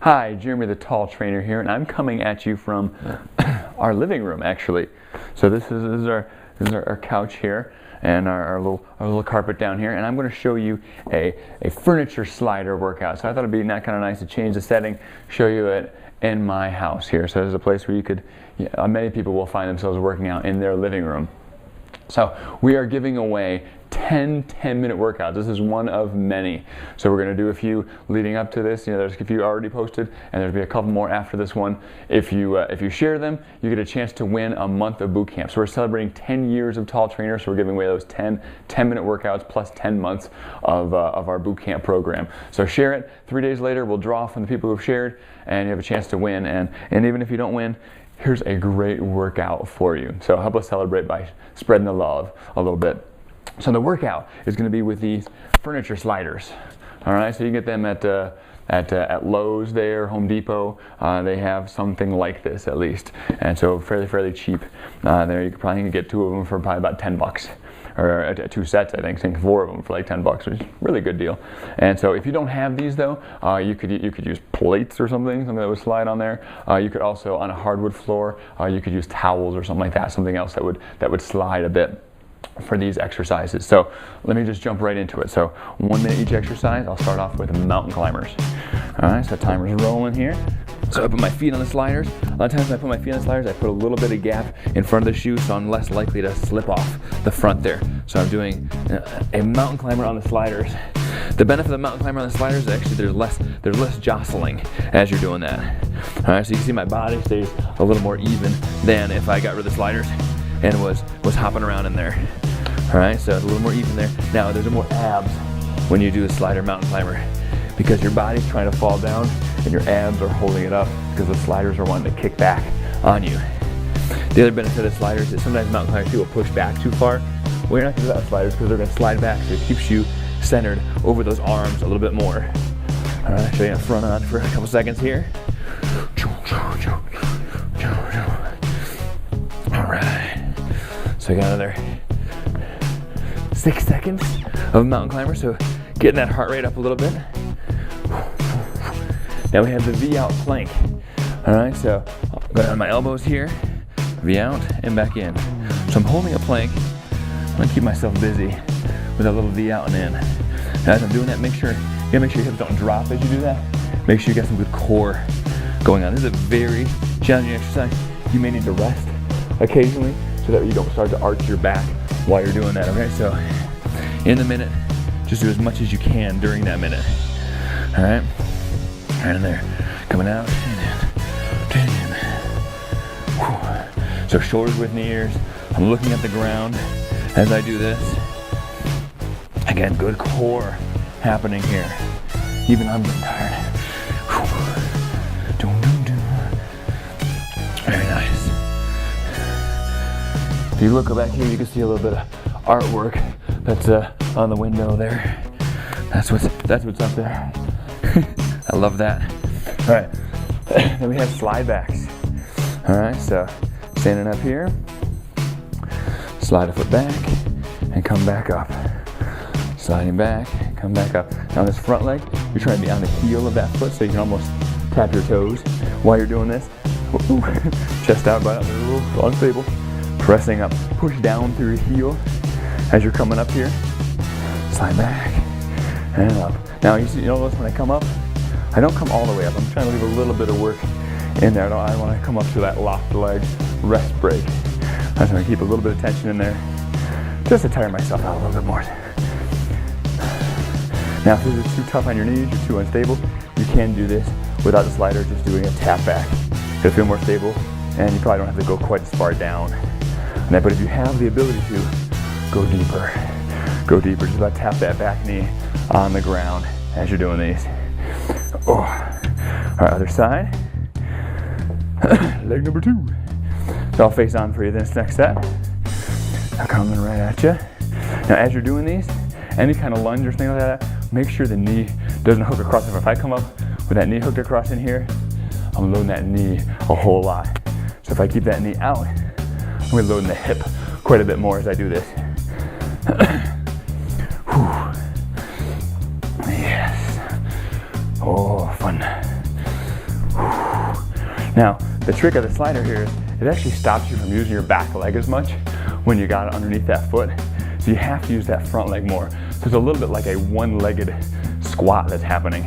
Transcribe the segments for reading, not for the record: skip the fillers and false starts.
Hi, Jeremy the Tall Trainer here, and I'm coming at you from our living room, actually. So this is our couch here, and our little carpet down here, and I'm going to show you a furniture slider workout. So I thought it'd be kind of nice to change the setting, show you it in my house here. So there's a place where you could, many people will find themselves working out in their living room. So we are giving away 10 10-minute workouts. This is one of many. So we're going to do a few leading up to this. There's a few already posted, and there'll be a couple more after this one. If you share them, you get a chance to win a month of boot camp. So we're celebrating 10 years of Tall Trainer, so we're giving away those 10 10-minute workouts plus 10 months of our boot camp program. So share it. 3 days later, we'll draw from the people who've shared, and you have a chance to win. And even if you don't win, here's a great workout for you. So help us celebrate by spreading the love a little bit. So the workout is going to be with these furniture sliders. All right, so you can get them at Lowe's there, Home Depot. They have something like this at least, and so fairly cheap. There you could probably get 2 of them for probably about $10, or 2 sets, I think 4 of them for like $10, which is a really good deal. And so if you don't have these though, you could use plates or something that would slide on there. You could also, on a hardwood floor, you could use towels or something like that, something else that would slide a bit for these exercises. So let me just jump right into it. So 1 minute each exercise. I'll start off with mountain climbers. All right, so timer's rolling here. So I put my feet on the sliders. A lot of times when I put my feet on the sliders, I put a little bit of gap in front of the shoe, so I'm less likely to slip off the front there. So I'm doing a mountain climber on the sliders. The benefit of the mountain climber on the sliders is actually there's less jostling as you're doing that. All right, so you can see my body stays a little more even than if I got rid of the sliders and was hopping around in there. All right, so it's a little more even there. Now there's more abs when you do a slider mountain climber because your body's trying to fall down and your abs are holding it up because the sliders are wanting to kick back on you. The other benefit of sliders is sometimes mountain climbers will push back too far. Well, you're not going to do that with sliders because they're going to slide back, so it keeps you centered over those arms a little bit more. All right, show you a front on for a couple seconds here. All right, so I got another 6 seconds of mountain climber, so getting that heart rate up a little bit. Now we have the V out plank. All right, so I'm going on my elbows here, V out and back in. So I'm holding a plank. I'm going to keep myself busy with that little V out and in. And as I'm doing that, make sure your hips don't drop as you do that. Make sure you got some good core going on. This is a very challenging exercise. You may need to rest occasionally so that you don't start to arch your back while you're doing that, okay? So in the minute, just do as much as you can during that minute. All right, right in there, coming out, and in. So shoulders width in the ears. I'm looking at the ground as I do this. Again, good core happening here. Even I'm getting tired. Very nice. If you look back here, you can see a little bit of artwork that's on the window there. That's what's up there. I love that. All right, then we have slide backs. All right, so standing up here, slide a foot back and come back up. Sliding back, come back up. Now on this front leg, you're trying to be on the heel of that foot so you can almost tap your toes while you're doing this. Chest out, butt out, a little unstable. Pressing up, push down through your heel as you're coming up here. Slide back and up. Now you notice when I come up, I don't come all the way up. I'm trying to leave a little bit of work in there. I want to come up to that locked leg rest break. I'm just going to keep a little bit of tension in there just to tire myself out a little bit more. Now if this is too tough on your knees, you're too unstable, you can do this without the slider, just doing a tap back. It'll feel more stable and you probably don't have to go quite as far down. But if you have the ability to, go deeper. Go deeper, just about tap that back knee on the ground as you're doing these. Oh. All right, other side. Leg number 2. So I'll face on for you this next set. I'm coming right at you. Now as you're doing these, any kind of lunge or thing like that, make sure the knee doesn't hook across. If I come up with that knee hooked across in here, I'm loading that knee a whole lot. So if I keep that knee out, I'm going to load in the hip quite a bit more as I do this. Yes. Oh, fun. Now, the trick of the slider here is it actually stops you from using your back leg as much when you got it underneath that foot. So you have to use that front leg more. So it's a little bit like a one-legged squat that's happening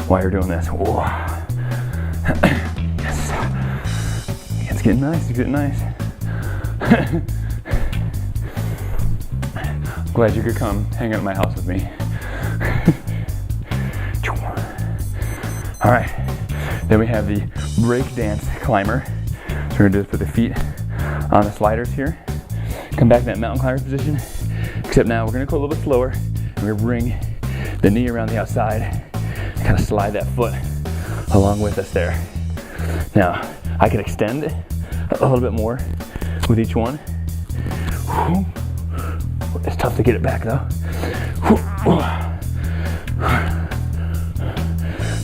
while you're doing this. Whoa. Yes. It's getting nice, it's getting nice. Glad you could come hang out at my house with me. All right, then we have the break dance climber. So we're gonna just put the feet on the sliders here. Come back to that mountain climber position, except now we're gonna go a little bit slower. And we're gonna bring the knee around the outside and kind of slide that foot along with us there. Now, I can extend a little bit more with each one. It's tough to get it back though.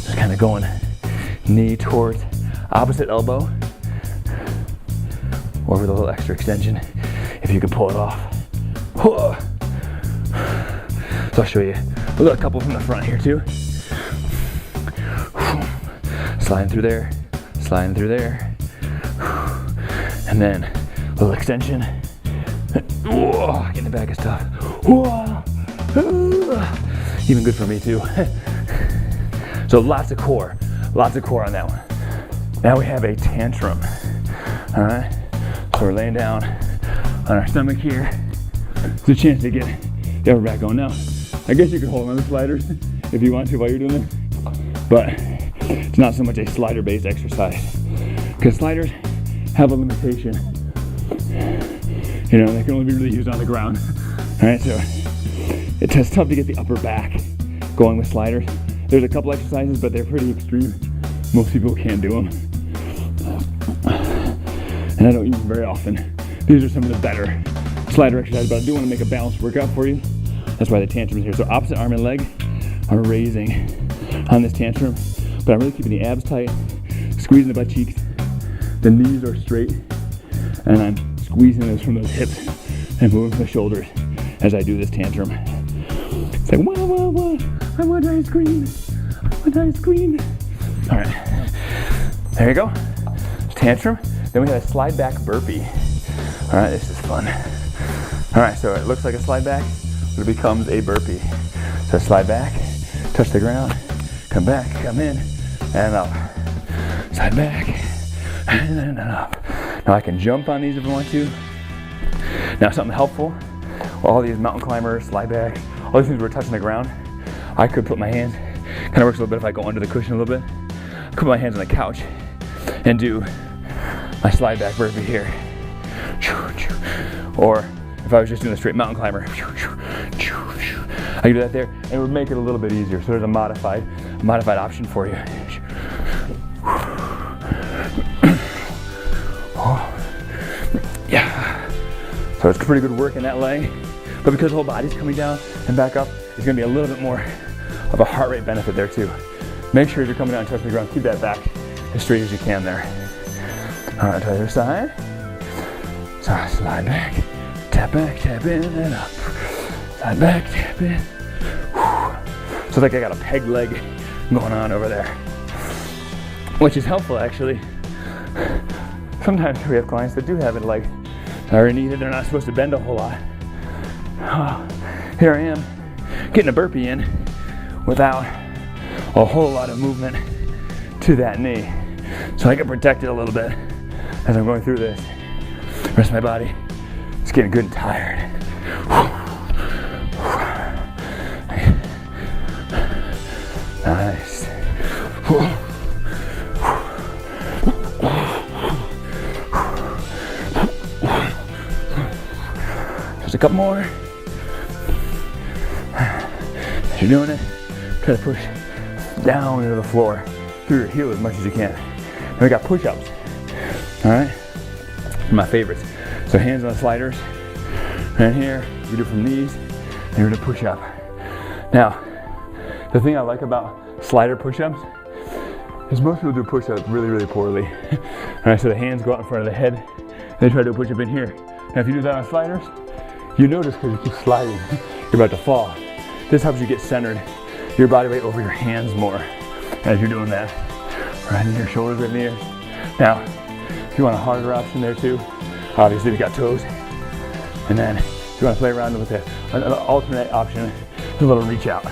Just kind of going knee towards opposite elbow, or with a little extra extension if you can pull it off. So I'll show you. We've got a couple from the front here too. Sliding through there, sliding through there. And then a little extension. Whoa, getting the back is tough. Whoa. Even good for me too. So lots of core on that one. Now we have a tantrum. All right, so we're laying down on our stomach here. It's a chance to get the upper back going. Now, I guess you could hold on the sliders if you want to while you're doing this, but it's not so much a slider-based exercise because sliders have a limitation. You know, they can only be really used on the ground. All right, so it's tough to get the upper back going with sliders. There's a couple exercises, but they're pretty extreme. Most people can't do them. And I don't use them very often. These are some of the better slider exercises, but I do want to make a balanced workout for you. That's why the tantrum is here. So opposite arm and leg are raising on this tantrum, but I'm really keeping the abs tight, squeezing the butt cheeks. The knees are straight, and I'm squeezing those from those hips and moving the shoulders as I do this tantrum. It's like, wah, wah, wah, I want ice cream, I want ice cream. All right, there you go, tantrum. Then we have a slide back burpee. All right, this is fun. All right, so it looks like a slide back, but it becomes a burpee. So slide back, touch the ground, come back, come in, and up. Slide back, and then up. Now I can jump on these if I want to. Now something helpful, all these mountain climbers, slide back, all these things where we're touching the ground, I could put my hands, kind of works a little bit if I go under the cushion a little bit, I could put my hands on the couch and do my slide back burpee here. Or if I was just doing a straight mountain climber, I could do that there, and it would make it a little bit easier. So there's a modified option for you. Yeah. So it's pretty good work in that leg, but because the whole body's coming down and back up, it's gonna be a little bit more of a heart rate benefit there too. Make sure as you're coming down and touching the ground, keep that back as straight as you can there. All right, to the other side. So slide back, tap in, and up. Slide back, tap in. So it's like I got a peg leg going on over there, which is helpful actually. Sometimes we have clients that do have it like underneath it, they're not supposed to bend a whole lot. Here I am, getting a burpee in without a whole lot of movement to that knee. So I can protect it a little bit as I'm going through this. The rest of my body is getting good and tired. Nice. Just a couple more. As you're doing it, try to push down into the floor through your heel as much as you can. And we got push-ups. All right, my favorites. So hands on the sliders, right here. You do from knees, and you're gonna push up. Now, the thing I like about slider push-ups is most people do push-ups really, really poorly. All right, so the hands go out in front of the head, and they try to do a push-up in here. Now, if you do that on sliders, you notice because you keep sliding, you're about to fall. This helps you get centered, your body weight over your hands more as you're doing that. Right in your shoulders, right in the ear. Now, if you want a harder option there too, obviously we got toes. And then if you want to play around with an alternate option, a little reach out.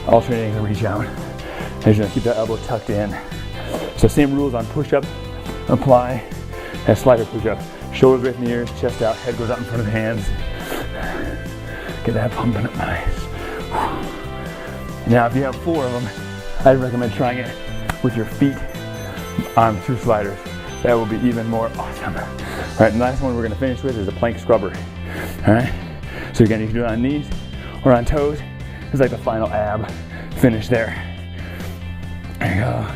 Alternating the reach out. And you're gonna keep that elbow tucked in. So same rules on push-up, apply, and slider push-up. Shoulders away from the ears, chest out, head goes out in front of the hands. Get that pumping up nice. Now if you have 4 of them, I'd recommend trying it with your feet on 2 sliders. That will be even more awesome. All right, and the last one we're gonna finish with is a plank scrubber. All right, so again, you can do it on knees or on toes. It's like the final ab finish there. There you go.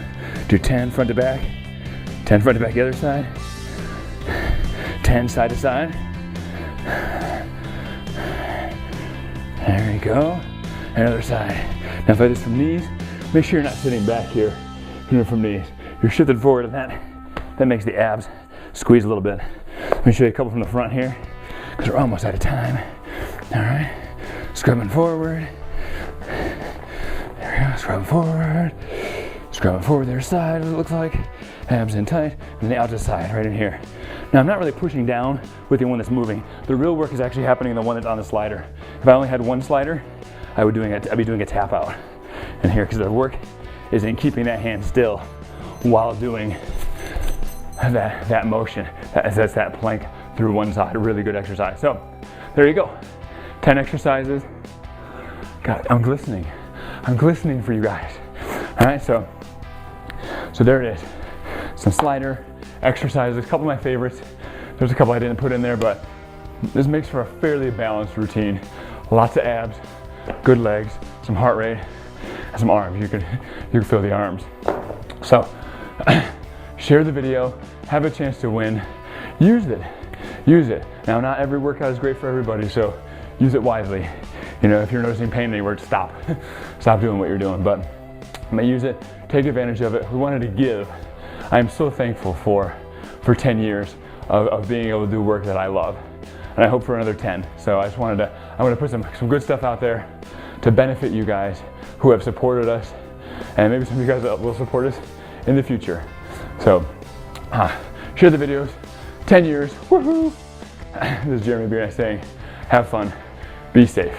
Do 10 front to back, 10 front to back the other side, 10 side to side. There you go. And other side. Now if I do this from knees, make sure you're not sitting back here. Doing it from knees. You're shifted forward, and that makes the abs squeeze a little bit. Let me show you a couple from the front here, because we're almost out of time. All right, scrubbing forward. There we go, scrubbing forward. Scrubbing forward their side, what it looks like. Abs in tight, and the outer side right in here. Now I'm not really pushing down with the one that's moving. The real work is actually happening in the one that's on the slider. If I only had one slider, I'd be doing a tap out in here, because the work is in keeping that hand still while doing that motion. That's that plank through one side, a really good exercise. So there you go, 10 exercises. God, I'm glistening for you guys. All right, so there it is. Some slider exercises, a couple of my favorites. There's a couple I didn't put in there, but this makes for a fairly balanced routine. Lots of abs, good legs, some heart rate, and some arms. You can feel the arms. So share the video, have a chance to win, use it. Now not every workout is great for everybody, so use it wisely. You know, if you're noticing pain anywhere, stop doing what you're doing, but use it, take advantage of it. We wanted to give. I'm so thankful for 10 years of being able to do work that I love, and I hope for another 10. So I want to put some good stuff out there to benefit you guys who have supported us, and maybe some of you guys will support us in the future. So share the videos. 10 years, woohoo! This is Jeremy Beer saying, have fun, be safe.